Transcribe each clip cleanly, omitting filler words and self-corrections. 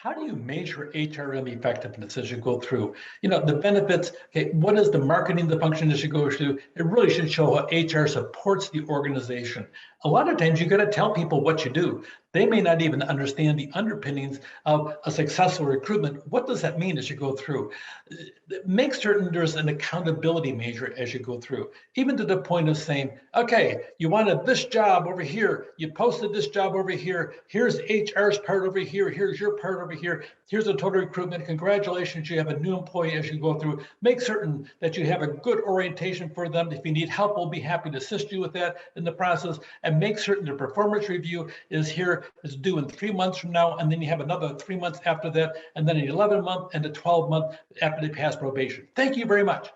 How do you measure HRM effectiveness as you go through? The benefits, okay, what is the marketing, the function as you go through? It really should show how HR supports the organization. A lot of times you got to tell people what you do. They may not even understand the underpinnings of a successful recruitment. What does that mean as you go through? Make certain there's an accountability measure as you go through, even to the point of saying, okay, you wanted this job over here, you posted this job over here, here's HR's part over here, here's your part over here, here's a total recruitment, congratulations, you have a new employee as you go through. Make certain that you have a good orientation for them. If you need help, we'll be happy to assist you with that in the process, and make certain the performance review is due in 3 months from now, and then you have another 3 months after that, and then an 11-month and a 12-month after they pass probation. Thank you very much.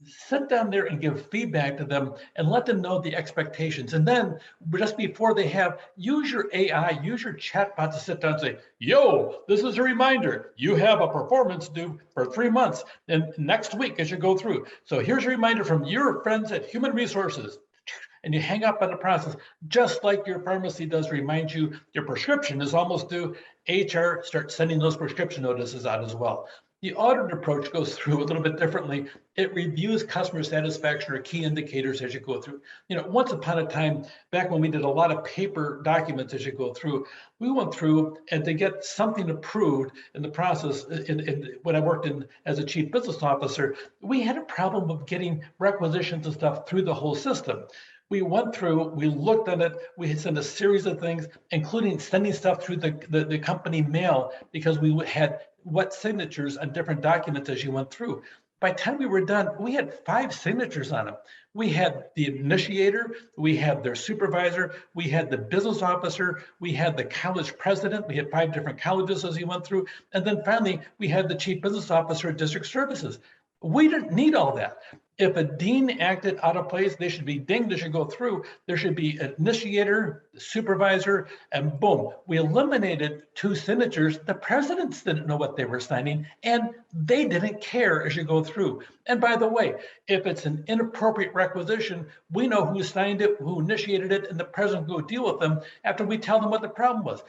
Sit down there and give feedback to them and let them know the expectations. And then just before they use your AI, use your chatbot to sit down and say, yo, this is a reminder. You have a performance due for 3 months and next week as you go through. So here's a reminder from your friends at Human Resources. And you hang up on the process, just like your pharmacy does remind you your prescription is almost due. HR starts sending those prescription notices out as well. The audit approach goes through a little bit differently. It reviews customer satisfaction or key indicators as you go through. Once upon a time, back when we did a lot of paper documents as you go through, we went through and to get something approved in the process, when I worked as a chief business officer, we had a problem of getting requisitions and stuff through the whole system. We went through, we looked at it, we had sent a series of things, including sending stuff through the company mail because we had wet signatures on different documents as you went through. By the time we were done, we had 5 signatures on them. We had the initiator, we had their supervisor, we had the business officer, we had the college president, we had 5 different colleges as he went through, and then finally we had the chief business officer of district services. We didn't need all that. If a dean acted out of place, they should be dinged as you go through. There should be an initiator, supervisor, and boom. We eliminated 2 signatures. The presidents didn't know what they were signing, and they didn't care as you go through. And by the way, if it's an inappropriate requisition, we know who signed it, who initiated it, and the president will go deal with them after we tell them what the problem was.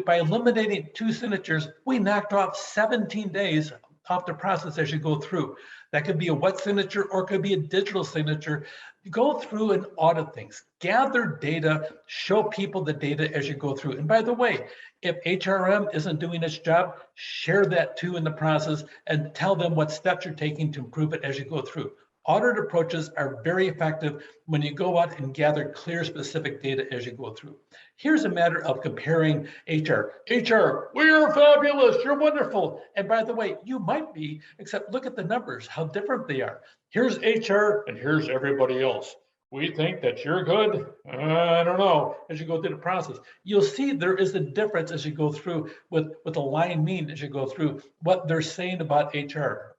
By eliminating 2 signatures, we knocked off 17 days off the process as you go through. That could be a wet signature or it could be a digital signature. Go through and audit things, gather data, show people the data as you go through. And by the way, if HRM isn't doing its job, share that too in the process and tell them what steps you're taking to improve it as you go through. Audit approaches are very effective when you go out and gather clear, specific data as you go through. Here's a matter of comparing HR. HR, we are fabulous, you're wonderful. And by the way, you might be, except look at the numbers, how different they are. Here's HR and here's everybody else. We think that you're good. I don't know. As you go through the process, you'll see there is a difference as you go through with a line mean as you go through what they're saying about HR.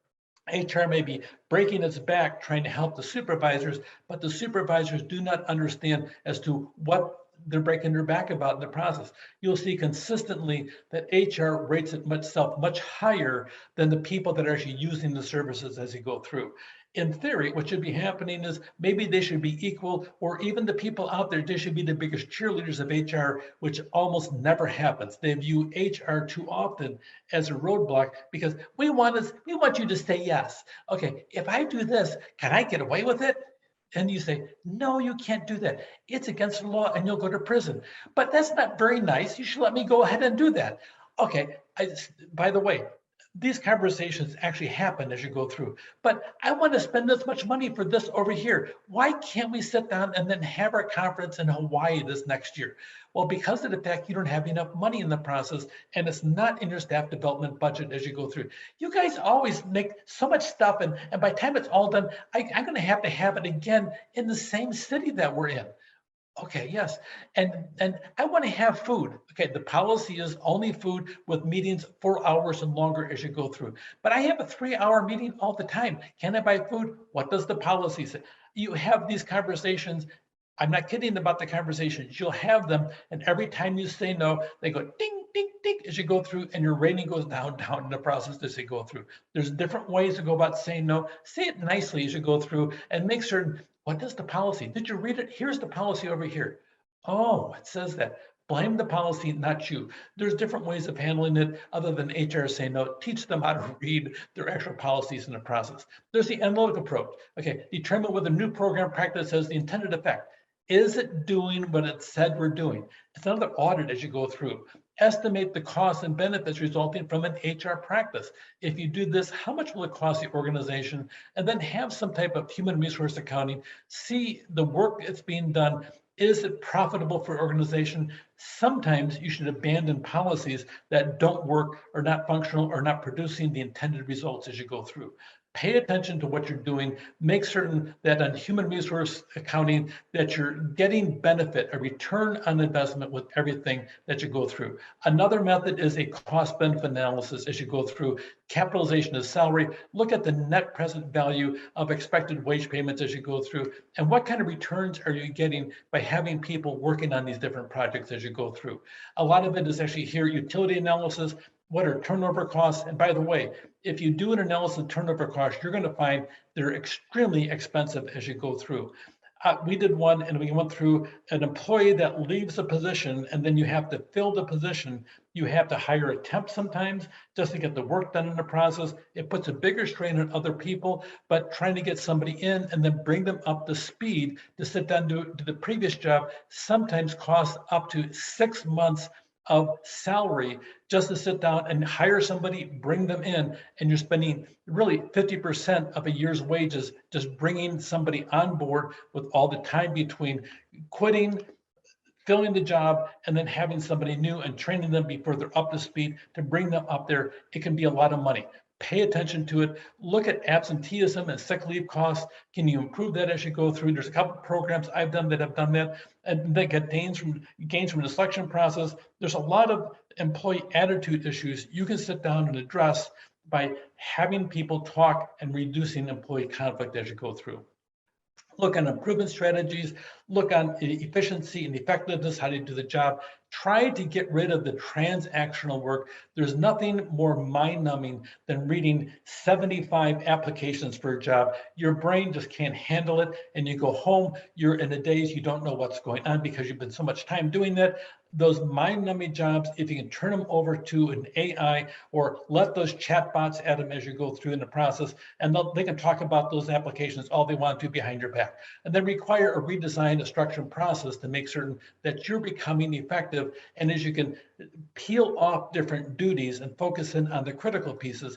HR may be breaking its back trying to help the supervisors, but the supervisors do not understand as to what they're breaking their back about in the process. You'll see consistently that HR rates itself much higher than the people that are actually using the services as you go through. In theory, what should be happening is maybe they should be equal, or even the people out there, they should be the biggest cheerleaders of HR, which almost never happens. They view HR too often as a roadblock because we want you to say yes. Okay, if I do this, can I get away with it? And you say, no, you can't do that. It's against the law and you'll go to prison. But that's not very nice. You should let me go ahead and do that. Okay, by the way, these conversations actually happen as you go through. But I want to spend this much money for this over here. Why can't we sit down and then have our conference in Hawaii this next year? Well, because of the fact you don't have enough money in the process and it's not in your staff development budget as you go through. You guys always make so much stuff and by the time it's all done, I'm going to have it again in the same city that we're in. Okay, yes. And I want to have food. Okay, the policy is only food with meetings 4 hours and longer as you go through. But I have a 3-hour meeting all the time. Can I buy food? What does the policy say? You have these conversations. I'm not kidding about the conversations. You'll have them, and every time you say no, they go ding, ding, ding as you go through, and your rating goes down in the process as you go through. There's different ways to go about saying no. Say it nicely as you go through, and make certain, what is the policy? Did you read it? Here's the policy over here. Oh, it says that. Blame the policy, not you. There's different ways of handling it other than HR saying no. Teach them how to read their actual policies in the process. There's the analytic approach. Okay, determine whether new program practice has the intended effect. Is it doing what it said we're doing? It's another audit as you go through. Estimate the costs and benefits resulting from an HR practice. If you do this, how much will it cost the organization? And then have some type of human resource accounting. See the work that's being done. Is it profitable for organization? Sometimes you should abandon policies that don't work or not functional or not producing the intended results as you go through. Pay attention to what you're doing. Make certain that on human resource accounting that you're getting benefit, a return on investment with everything that you go through. Another method is a cost benefit analysis as you go through capitalization of salary. Look at the net present value of expected wage payments as you go through, and what kind of returns are you getting by having people working on these different projects as you go through. A lot of it is actually here utility analysis. What are turnover costs? And by the way, if you do an analysis of turnover costs, you're going to find they're extremely expensive as you go through. We did one and we went through an employee that leaves a position and then you have to fill the position. You have to hire a temp sometimes just to get the work done in the process. It puts a bigger strain on other people, but trying to get somebody in and then bring them up to speed to sit down to the previous job sometimes costs up to 6 months of salary just to sit down and hire somebody, bring them in, and you're spending really 50% of a year's wages just bringing somebody on board with all the time between quitting, filling the job, and then having somebody new and training them before they're up to speed to bring them up there. It can be a lot of money. Pay attention to it. Look at absenteeism and sick leave costs. Can you improve that as you go through? There's a couple of programs I've done that have done that, and they get gains from the selection process. There's a lot of employee attitude issues you can sit down and address by having people talk and reducing employee conflict as you go through. Look on improvement strategies, look on efficiency and effectiveness, how do you do the job. Try to get rid of the transactional work. There's nothing more mind-numbing than reading 75 applications for a job. Your brain just can't handle it, and you go home, you're in a daze, you don't know what's going on because you've been so much time doing that. Those mind-numbing jobs, if you can turn them over to an AI or let those chatbots at them as you go through in the process, and they can talk about those applications all they want to behind your back. And then require a redesign, a structure and process to make certain that you're becoming effective. And as you can peel off different duties and focus in on the critical pieces,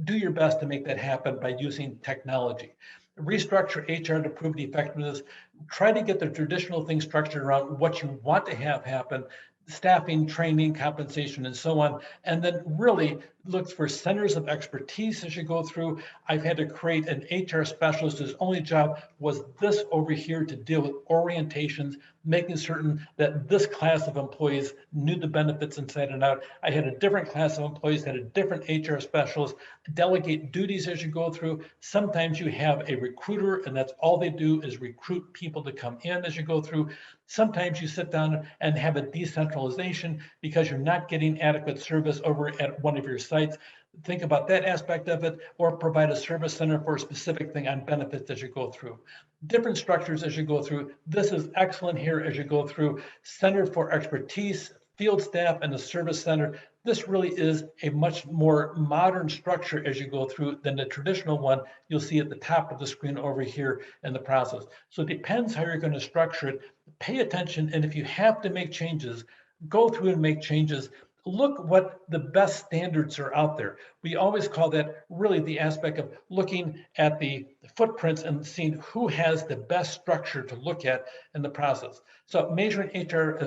do your best to make that happen by using technology. Restructure HR to prove the effectiveness. Try to get the traditional things structured around what you want to have happen, staffing, training, compensation, and so on. And then really look for centers of expertise as you go through. I've had to create an HR specialist whose only job was this over here to deal with orientations, making certain that this class of employees knew the benefits inside and out. I had a different class of employees, had a different HR specialist, delegate duties as you go through. Sometimes you have a recruiter and that's all they do is recruit people to come in as you go through. Sometimes you sit down and have a decentralization because you're not getting adequate service over at one of your sites. Think about that aspect of it, or provide a service center for a specific thing on benefits as you go through. Different structures as you go through. This is excellent here as you go through. Center for expertise, field staff, and the service center. This really is a much more modern structure as you go through than the traditional one you'll see at the top of the screen over here in the process. So it depends how you're going to structure it. Pay attention, and if you have to make changes, go through and make changes. Look what the best standards are out there. We always call that really the aspect of looking at the footprints and seeing who has the best structure to look at in the process. So measuring HR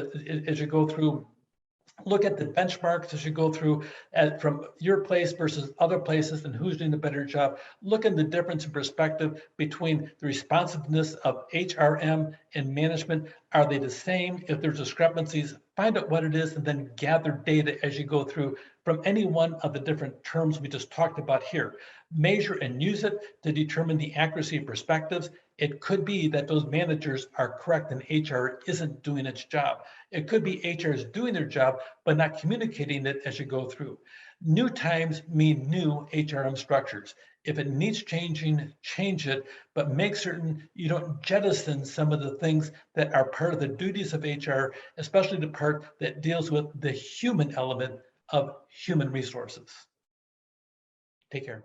as you go through, look at the benchmarks as you go through from your place versus other places and who's doing a better job. Look at the difference in perspective between the responsiveness of HRM and management. Are they the same? If there's discrepancies, find out what it is and then gather data as you go through from any one of the different terms we just talked about here. Measure and use it to determine the accuracy of perspectives. It could be that those managers are correct and HR isn't doing its job. It could be HR is doing their job, but not communicating it as you go through. New times mean new HRM structures. If it needs changing, change it, but make certain you don't jettison some of the things that are part of the duties of HR, especially the part that deals with the human element of human resources. Take care.